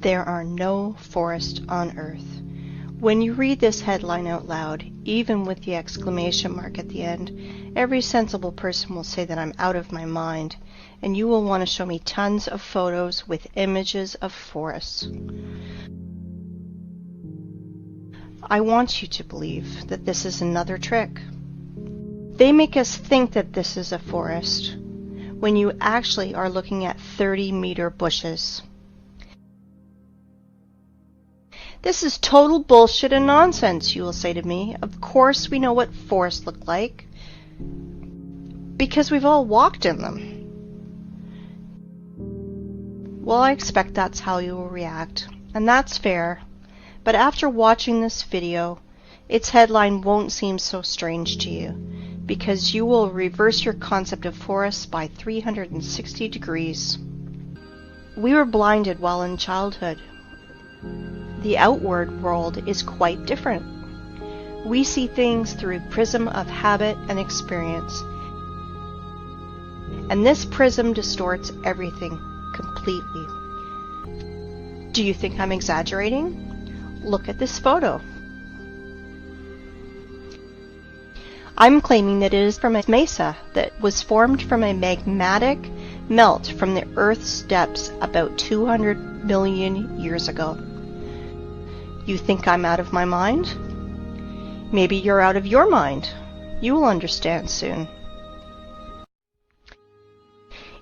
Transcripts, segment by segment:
There are no forests on Earth. When you read this headline out loud, even with the exclamation mark at the end, every sensible person will say that I'm out of my mind, and you will want to show me tons of photos with images of forests. I want you to believe that this is another trick. They make us think that this is a forest, when you actually are looking at 30-meter bushes. This is total bullshit and nonsense, you will say to me. Of course we know what forests look like, because we've all walked in them. Well, I expect that's how you will react, and that's fair. But after watching this video, its headline won't seem so strange to you, because you will reverse your concept of forests by 360 degrees. We were blinded while in childhood. The outward world is quite different. We see things through a prism of habit and experience. And this prism distorts everything completely. Do you think I'm exaggerating? Look at this photo. I'm claiming that it is from a mesa that was formed from a magmatic melt from the Earth's depths about 200 million years ago. You think I'm out of my mind? Maybe you're out of your mind. You will understand soon.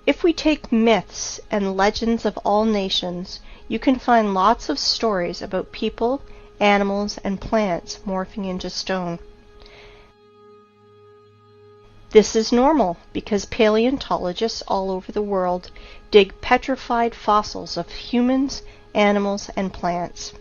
If we take myths and legends of all nations, you can find lots of stories about people, animals, and plants morphing into stone. This is normal because paleontologists all over the world dig petrified fossils of humans, animals, and plants.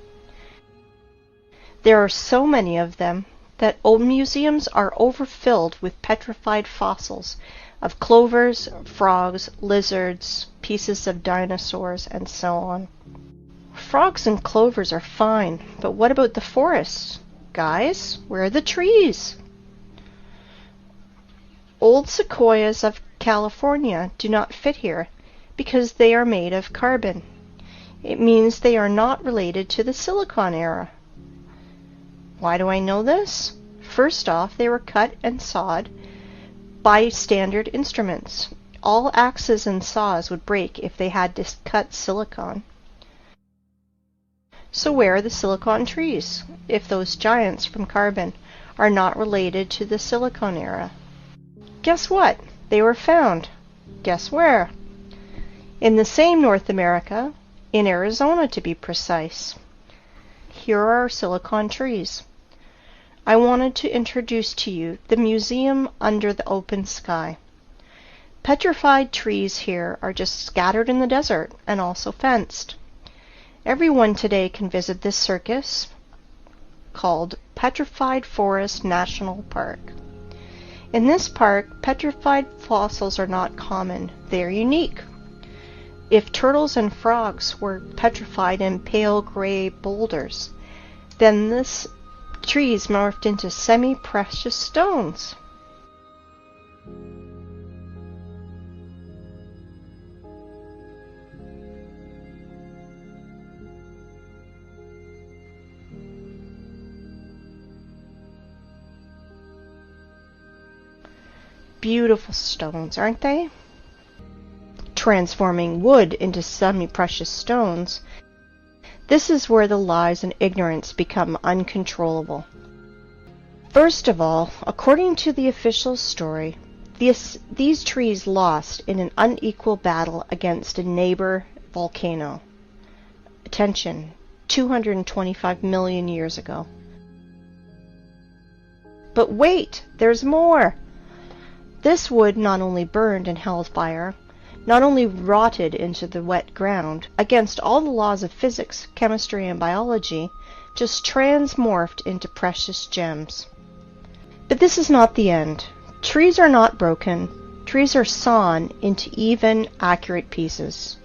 There are so many of them that old museums are overfilled with petrified fossils of clovers, frogs, lizards, pieces of dinosaurs, and so on. Frogs and clovers are fine, but what about the forests? Guys, where are the trees? Old sequoias of California do not fit here because they are made of carbon. It means they are not related to the Silicon era. Why do I know this? First off, they were cut and sawed by standard instruments. All axes and saws would break if they had to cut silicon. So where are the silicon trees, if those giants from carbon are not related to the Silicon era? Guess what? They were found. Guess where? In the same North America, in Arizona to be precise. Here are our silicon trees. I wanted to introduce to you the museum under the open sky. Petrified trees here are just scattered in the desert and also fenced. Everyone today can visit this circus called Petrified Forest National Park. In this park, petrified fossils are not common. They are unique. If turtles and frogs were petrified in pale gray boulders, then this trees morphed into semi-precious stones. Beautiful stones, aren't they? Transforming wood into semi-precious stones. This is where the lies and ignorance become uncontrollable. First of all, according to the official story, these trees lost in an unequal battle against a neighbor volcano. Attention, 225 million years ago. But wait, there's more! This wood not only burned and held fire, not only rotted into the wet ground, against all the laws of physics, chemistry, and biology, just transmorphed into precious gems. But this is not the end. Trees are not broken. Trees are sawn into even, accurate pieces.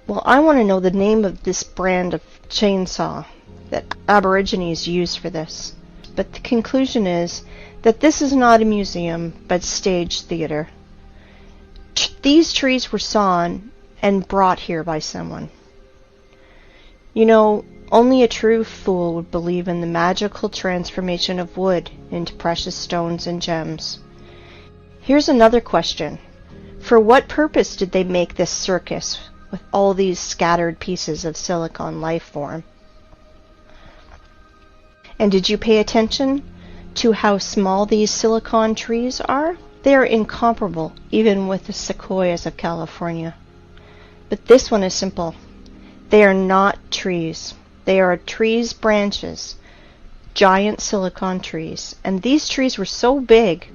Well, I want to know the name of this brand of chainsaw that Aborigines use for this. But the conclusion is that this is not a museum, but stage theater. These trees were sawn and brought here by someone. You know, only a true fool would believe in the magical transformation of wood into precious stones and gems. Here's another question. For what purpose did they make this circus with all these scattered pieces of silicon life form? And did you pay attention to how small these silicon trees are? They are incomparable, even with the sequoias of California. But this one is simple. They are not trees. They are trees' branches, giant silicon trees. And these trees were so big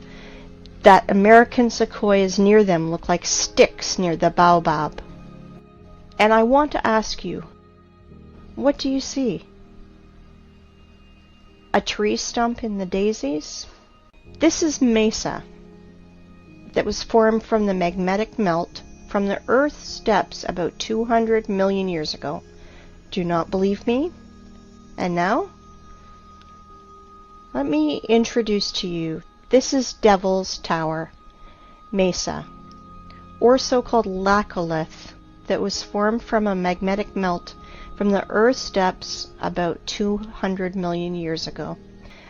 that American sequoias near them look like sticks near the baobab. And I want to ask you, what do you see? A tree stump in the daisies? This is mesa that was formed from the magnetic melt from the Earth's depths about 200 million years ago. Do not believe me? And now? Let me introduce to you, this is Devil's Tower, mesa, or so-called laccolith, that was formed from a magnetic melt from the Earth's depths about 200 million years ago.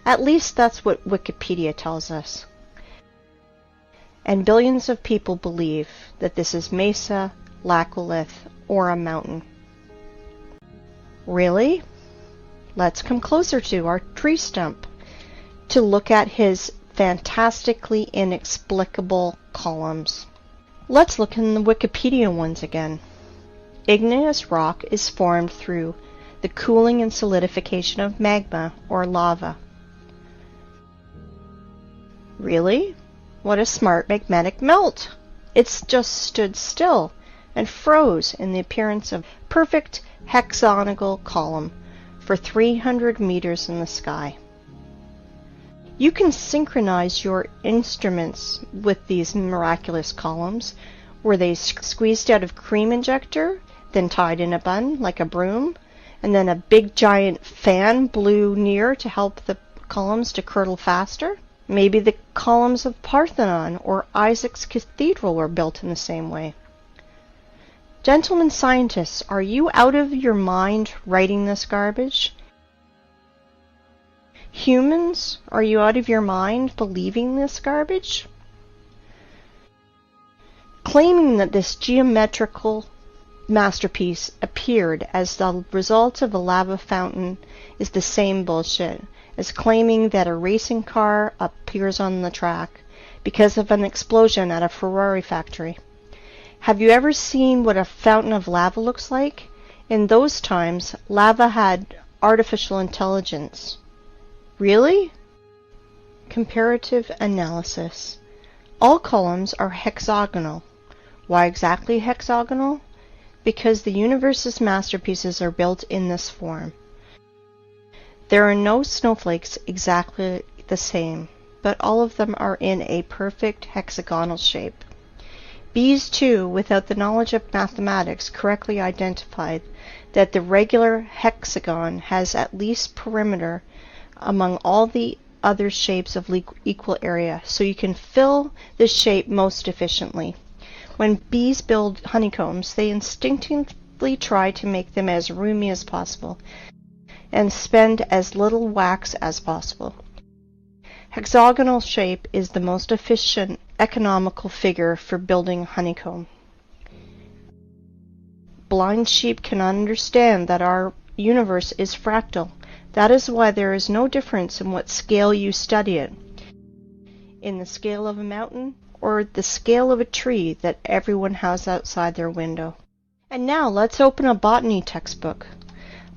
At least that's what Wikipedia tells us. And billions of people believe that this is mesa, laccolith, or a mountain. Really? Let's come closer to our tree stump to look at his fantastically inexplicable columns. Let's look in the Wikipedia ones again. Igneous rock is formed through the cooling and solidification of magma or lava. Really? What a smart magnetic melt! It's just stood still and froze in the appearance of perfect hexagonal column for 300 meters in the sky. You can synchronize your instruments with these miraculous columns. Were they squeezed out of cream injector, then tied in a bun like a broom, and then a big giant fan blew near to help the columns to curdle faster? Maybe the columns of Parthenon or Isaac's Cathedral were built in the same way. Gentlemen scientists, are you out of your mind writing this garbage? Humans, are you out of your mind believing this garbage? Claiming that this geometrical masterpiece appeared as the result of a lava fountain is the same bullshit as claiming that a racing car appears on the track because of an explosion at a Ferrari factory. Have you ever seen what a fountain of lava looks like? In those times, lava had artificial intelligence. Really? Comparative analysis. All columns are hexagonal. Why exactly hexagonal? Because the universe's masterpieces are built in this form. There are no snowflakes exactly the same, but all of them are in a perfect hexagonal shape. Bees, too, without the knowledge of mathematics, correctly identified that the regular hexagon has at least perimeter among all the other shapes of equal area, so you can fill the shape most efficiently. When bees build honeycombs, they instinctively try to make them as roomy as possible and spend as little wax as possible. Hexagonal shape is the most efficient, economical figure for building honeycomb. Blind sheep cannot understand that our universe is fractal. That is why there is no difference in what scale you study it, in the scale of a mountain or the scale of a tree that everyone has outside their window. And now let's open a botany textbook.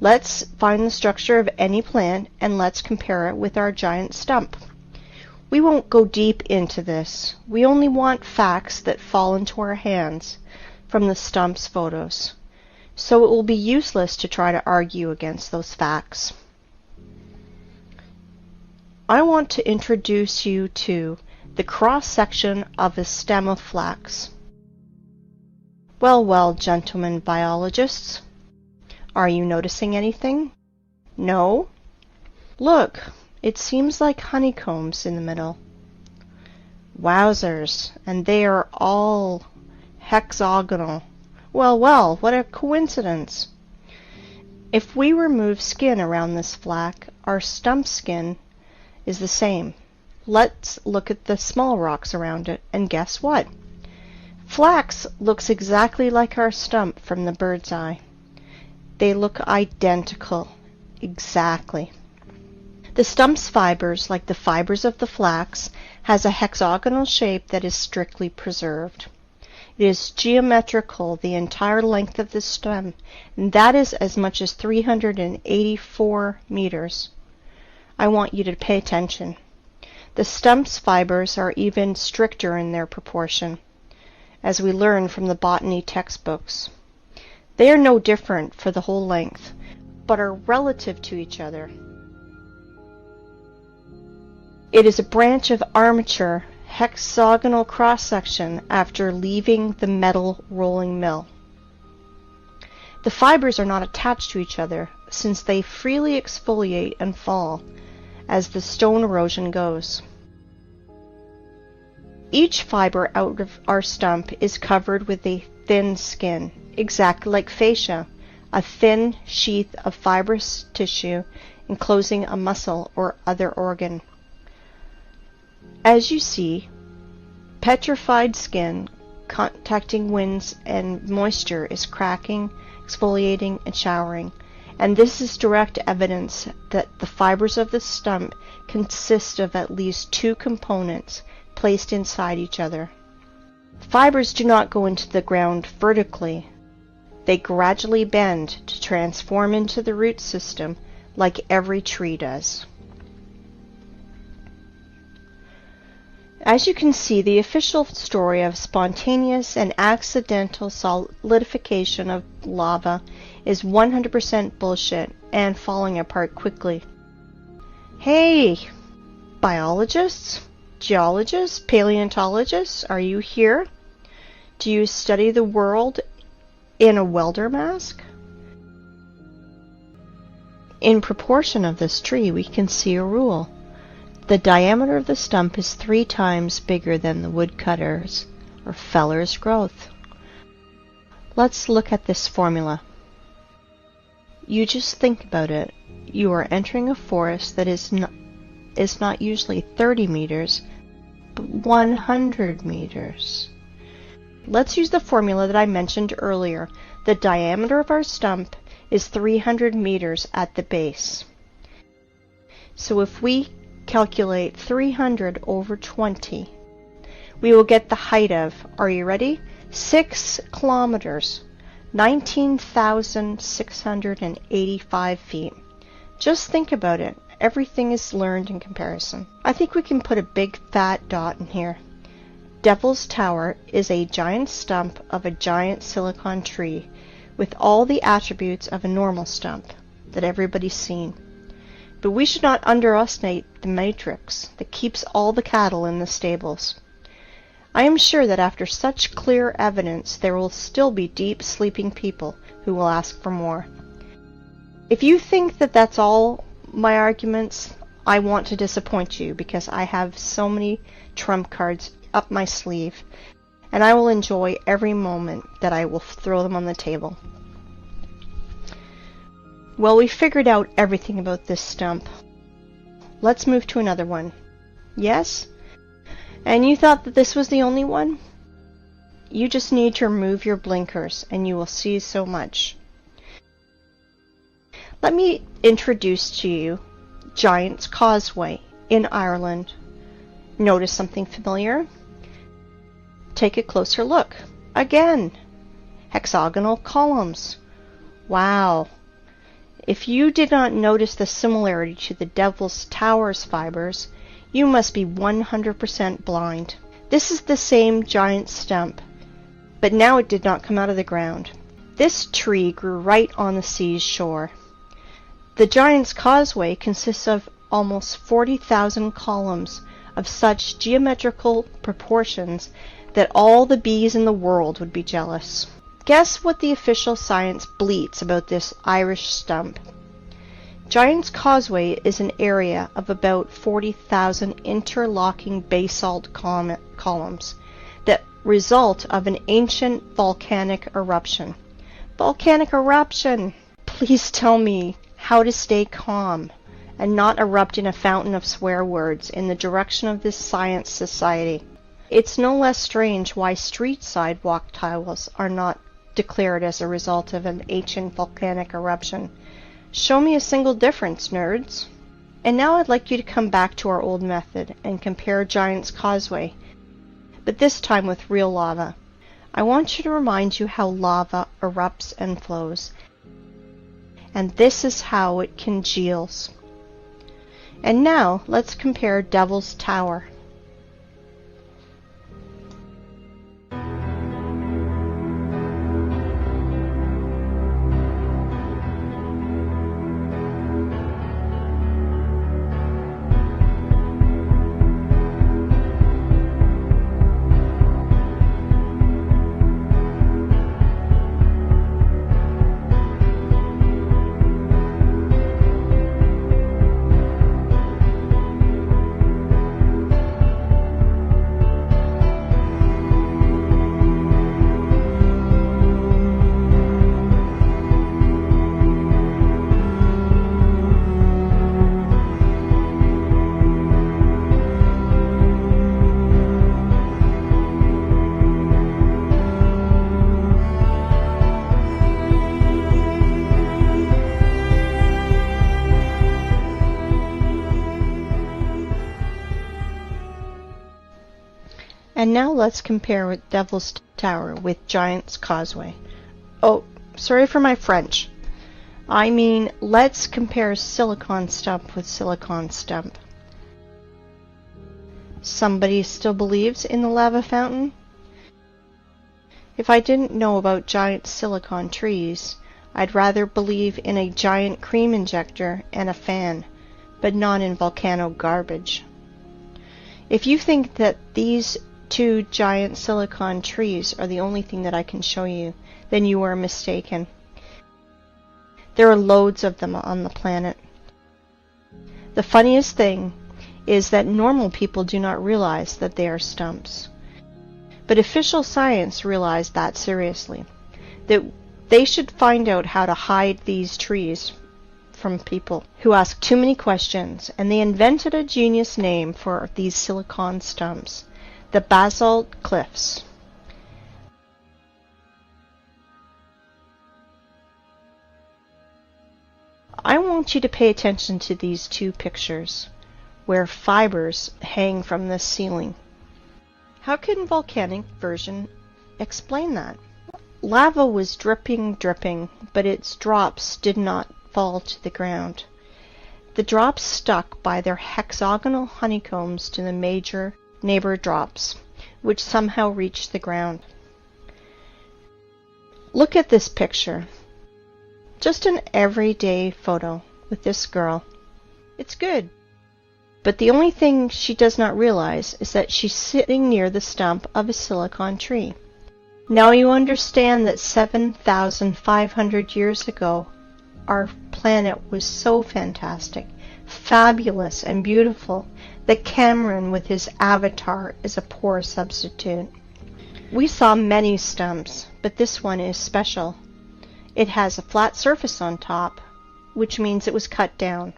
Let's find the structure of any plant and let's compare it with our giant stump. We won't go deep into this. We only want facts that fall into our hands from the stump's photos. So it will be useless to try to argue against those facts. I want to introduce you to the cross-section of a stem of flax. Well, well, gentlemen biologists, are you noticing anything? No? Look, it seems like honeycombs in the middle. Wowzers, and they are all hexagonal. Well, well, what a coincidence. If we remove skin around this flax, our stump skin is the same. Let's look at the small rocks around it, and guess what? Flax looks exactly like our stump from the bird's eye. They look identical. Exactly. The stump's fibers, like the fibers of the flax, has a hexagonal shape that is strictly preserved. It is geometrical the entire length of the stem, and that is as much as 384 meters. I want you to pay attention. The stump's fibers are even stricter in their proportion, as we learn from the botany textbooks. They are no different for the whole length, but are relative to each other. It is a branch of armature, hexagonal cross-section after leaving the metal rolling mill. The fibers are not attached to each other, since they freely exfoliate and fall as the stone erosion goes. Each fiber out of our stump is covered with a thin skin, exactly like fascia, a thin sheath of fibrous tissue enclosing a muscle or other organ. As you see, petrified skin contacting winds and moisture is cracking, exfoliating, and showering, and this is direct evidence that the fibers of the stump consist of at least two components placed inside each other. Fibers do not go into the ground vertically. They gradually bend to transform into the root system like every tree does. As you can see, the official story of spontaneous and accidental solidification of lava is 100% bullshit and falling apart quickly. Hey, biologists, geologists, paleontologists, are you here? Do you study the world in a welder mask? In proportion of this tree, we can see a rule. The diameter of the stump is 3 times bigger than the woodcutter's or feller's growth. Let's look at this formula. You just think about it. You are entering a forest that is not usually 30 meters, but 100 meters. Let's use the formula that I mentioned earlier. The diameter of our stump is 300 meters at the base. So if we calculate 300 over 20, we will get the height of, are you ready? 6 kilometers, 19,685 feet. Just think about it. Everything is learned in comparison. I think we can put a big fat dot in here. Devil's Tower is a giant stump of a giant silicon tree with all the attributes of a normal stump that everybody's seen. But we should not underestimate the matrix that keeps all the cattle in the stables. I am sure that after such clear evidence, there will still be deep sleeping people who will ask for more. If you think that that's all my arguments, I want to disappoint you, because I have so many trump cards up my sleeve, and I will enjoy every moment that I will throw them on the table. Well, we figured out everything about this stump. Let's move to another one. Yes? And you thought that this was the only one? You just need to remove your blinkers and you will see so much. Let me introduce to you Giant's Causeway in Ireland. Notice something familiar? Take a closer look. Again, hexagonal columns. Wow. If you did not notice the similarity to the Devil's Tower's fibers, you must be 100% blind. This is the same giant stump, but now it did not come out of the ground. This tree grew right on the sea's shore. The Giant's Causeway consists of almost 40,000 columns of such geometrical proportions that all the bees in the world would be jealous. Guess what the official science bleats about this Irish stump? Giant's Causeway is an area of about 40,000 interlocking basalt columns that result of an ancient volcanic eruption. Volcanic eruption! please tell me how to stay calm and not erupt in a fountain of swear words in the direction of this science society. It's no less strange why street sidewalk tiles are not declared as a result of an ancient volcanic eruption. Show me a single difference, nerds. And now I'd like you to come back to our old method and compare Giant's Causeway, but this time with real lava. I want you to remind you how lava erupts and flows, and this is how it congeals. And now let's compare Devil's Tower. And now let's compare with Devil's Tower with Giant's Causeway. Oh, sorry for my French. I mean, let's compare silicon stump with silicon stump. Somebody still believes in the lava fountain? If I didn't know about giant silicon trees, I'd rather believe in a giant cream injector and a fan, but not in volcano garbage. If you think that these two giant silicon trees are the only thing that I can show you, then you are mistaken. There are loads of them on the planet. The funniest thing is that normal people do not realize that they are stumps. But official science realized that seriously, that they should find out how to hide these trees from people who ask too many questions, and they invented a genius name for these silicon stumps: the basalt cliffs. I want you to pay attention to these two pictures, where fibers hang from the ceiling. How can volcanic version explain that? Lava was dripping, but its drops did not fall to the ground. The drops stuck by their hexagonal honeycombs to the major neighbor drops, which somehow reached the ground. Look at this picture. Just an everyday photo with this girl. It's good. But the only thing she does not realize is that she's sitting near the stump of a silicon tree. Now you understand that 7,500 years ago, our planet was so fantastic, fabulous, and beautiful that Cameron with his avatar is a poor substitute. We saw many stumps, but this one is special. It has a flat surface on top, which means it was cut down.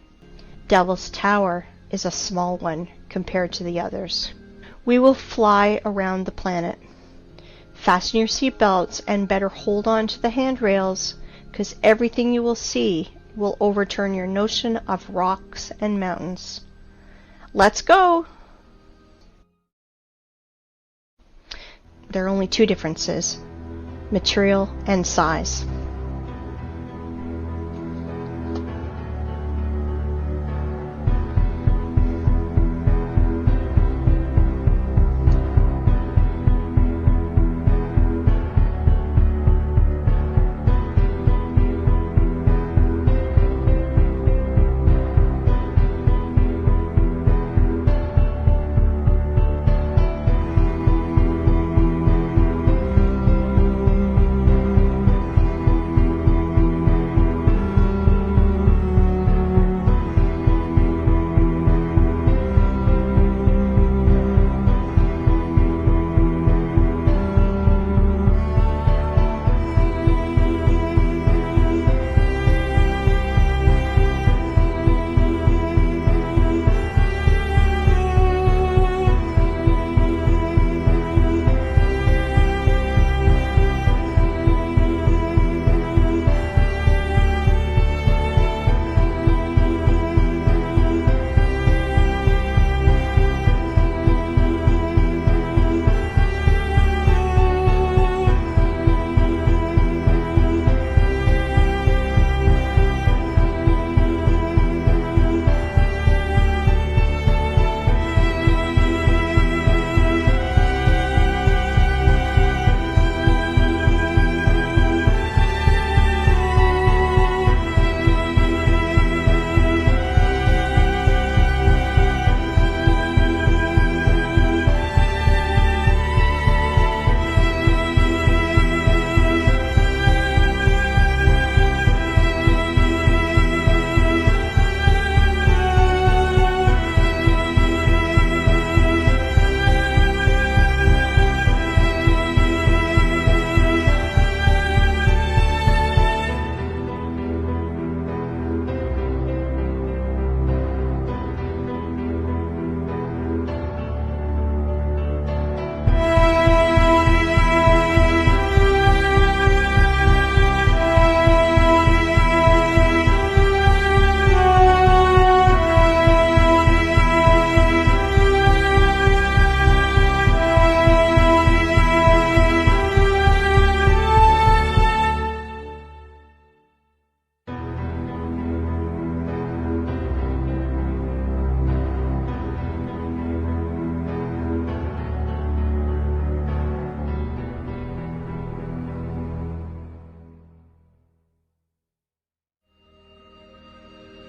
Devil's Tower is a small one compared to the others. We will fly around the planet. Fasten your seatbelts and better hold on to the handrails, because everything you will see will overturn your notion of rocks and mountains. Let's go! There are only two differences: material and size.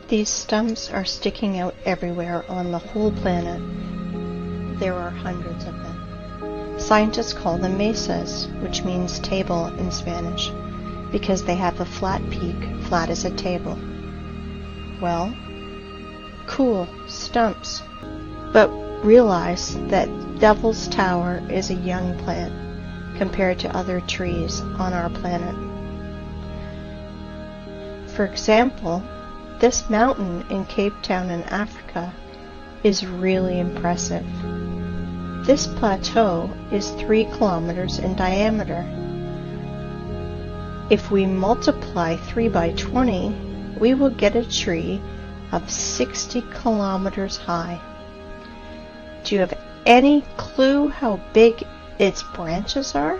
These stumps are sticking out everywhere on the whole planet. There are hundreds of them. Scientists call them mesas, which means table in Spanish, because they have a flat peak, flat as a table. Well, cool, stumps. But realize that Devil's Tower is a young plant compared to other trees on our planet. For example, this mountain in Cape Town in Africa is really impressive. This plateau is 3 kilometers in diameter. If we multiply 3 by 20, we will get a tree of 60 kilometers high. Do you have any clue how big its branches are?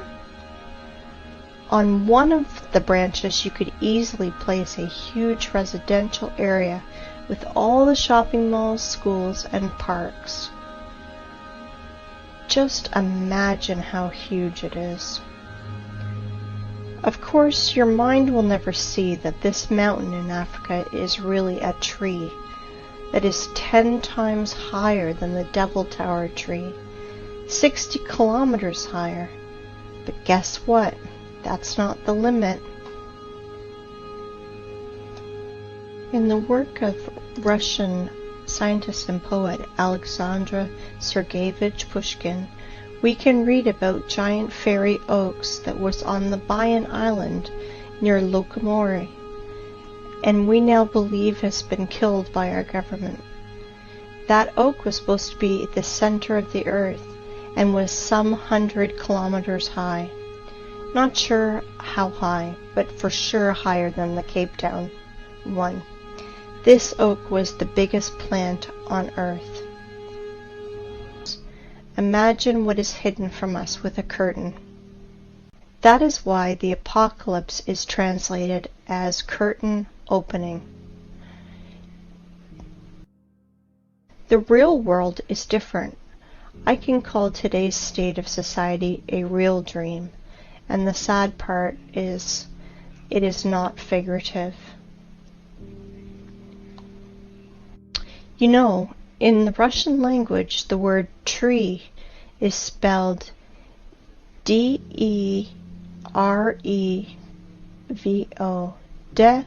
On one of the branches you could easily place a huge residential area with all the shopping malls, schools, and parks. Just imagine how huge it is. Of course, your mind will never see that this mountain in Africa is really a tree that is 10 times higher than the Devil Tower tree, 60 kilometers higher. But guess what? That's not the limit. In the work of Russian scientist and poet Alexander Sergeyevich Pushkin, we can read about giant fairy oaks that was on the Bayan Island near Lokomori, and we now believe has been killed by our government. That oak was supposed to be the center of the earth and was some 100 kilometers high. Not sure how high, but for sure higher than the Cape Town one. This oak was the biggest plant on earth. Imagine what is hidden from us with a curtain. That is why the apocalypse is translated as curtain opening. The real world is different. I can call today's state of society a real dream, and the sad part is it is not figurative. You know, in the Russian language, the word tree is spelled D-E-R-E-V-O, de-re-vo.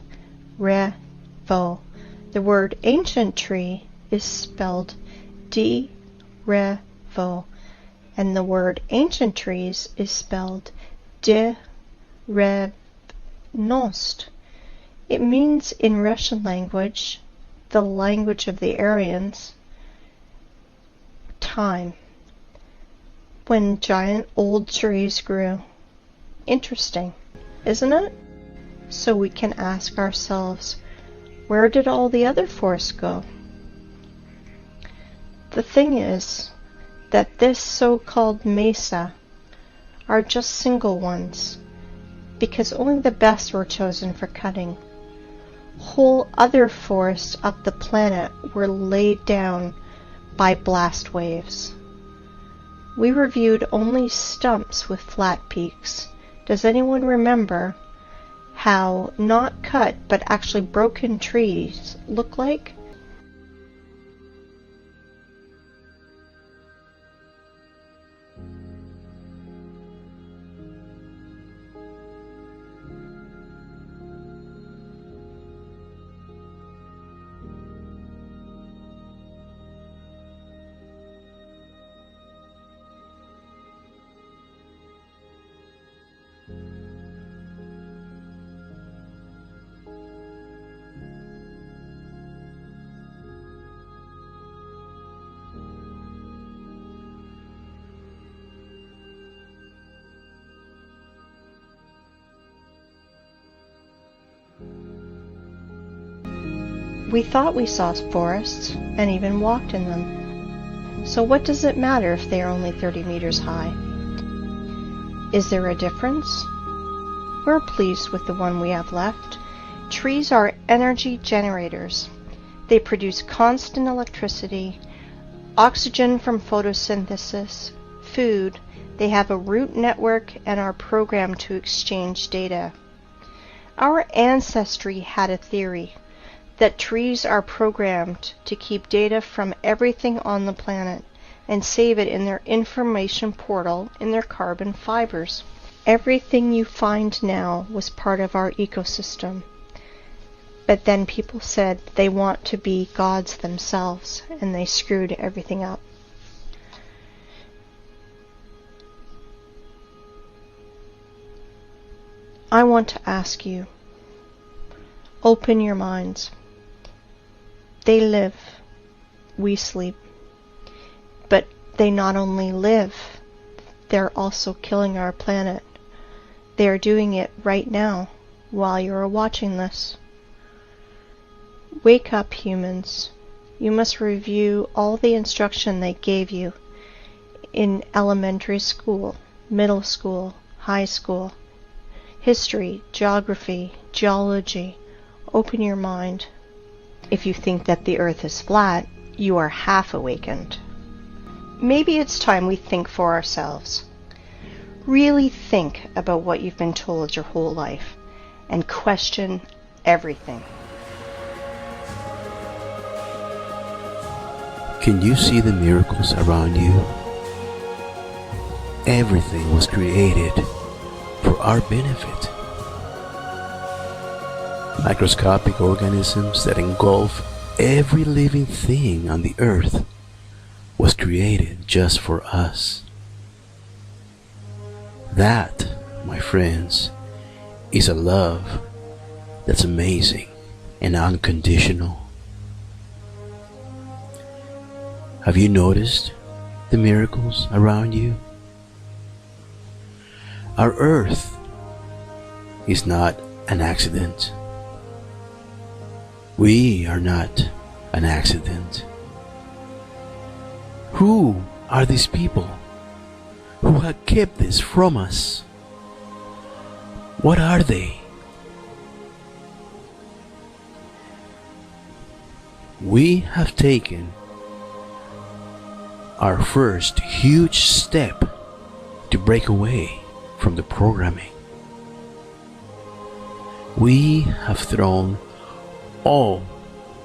The word ancient tree is spelled D-re-vo, and the word ancient trees is spelled de-re-nost. It means in Russian language, the language of the Aryans, time, when giant old trees grew. Interesting, isn't it? So we can ask ourselves, where did all the other forests go? The thing is that this so-called mesa are just single ones, because only the best were chosen for cutting. Whole other forests up the planet were laid down by blast waves. We reviewed only stumps with flat peaks. Does anyone remember how not cut but actually broken trees look like? We thought we saw forests and even walked in them. So what does it matter if they are only 30 meters high? Is there a difference? We're pleased with the one we have left. Trees are energy generators. They produce constant electricity, oxygen from photosynthesis, food. They have a root network and are programmed to exchange data. Our ancestry had a theory that trees are programmed to keep data from everything on the planet and save it in their information portal in their carbon fibers. Everything you find now was part of our ecosystem. But then people said they want to be gods themselves, and they screwed everything up. I want to ask you, open your minds. They live, we sleep. But they not only live, they're also killing our planet. They are doing it right now, while you are watching this. Wake up, humans. You must review all the instruction they gave you in elementary school, middle school, high school, history, geography, geology. Open your mind. If you think that the earth is flat, you are half awakened. Maybe it's time we think for ourselves. Really think about what you've been told your whole life and question everything. Can you see the miracles around you? Everything was created for our benefit. Microscopic organisms that engulf every living thing on the earth was created just for us. That, my friends, is a love that's amazing and unconditional. Have you noticed the miracles around you? Our earth is not an accident. We are not an accident. Who are these people who have kept this from us? What are they? We have taken our first huge step to break away from the programming. We have thrown all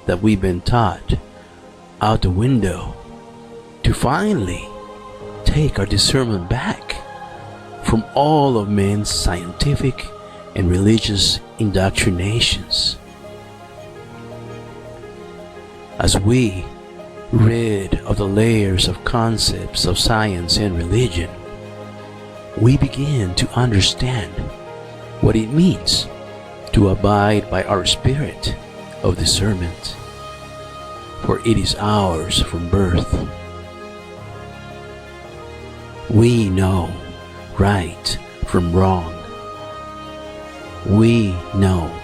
that we've been taught out the window to finally take our discernment back from all of men's scientific and religious indoctrinations. As we rid of the layers of concepts of science and religion, we begin to understand what it means to abide by our spirit of discernment, for it is ours from birth. We know right from wrong. We know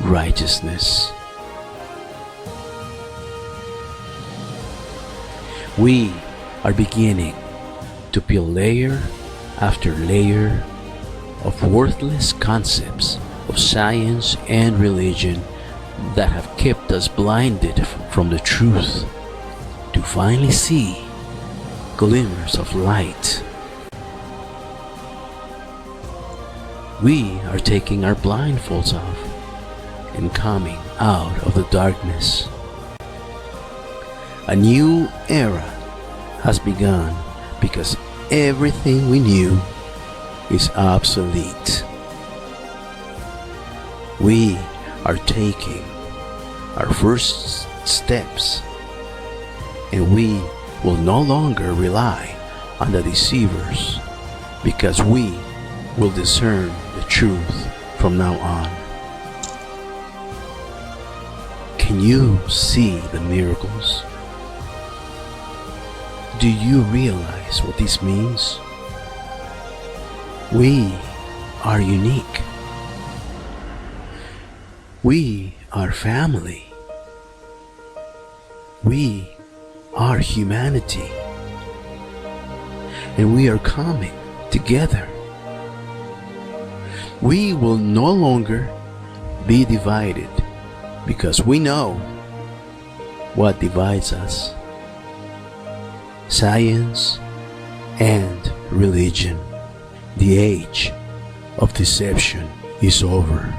righteousness. We are beginning to peel layer after layer of worthless concepts of science and religion that have kept us blinded from the truth, to finally see glimmers of light. We are taking our blindfolds off and coming out of the darkness. A new era has begun because everything we knew is obsolete. We are taking our first steps, and we will no longer rely on the deceivers, because we will discern the truth from now on. Can you see the miracles? Do you realize what this means? We are unique. We are family. We are humanity. And we are coming together. We will no longer be divided, because we know what divides us: science and religion. The age of deception is over.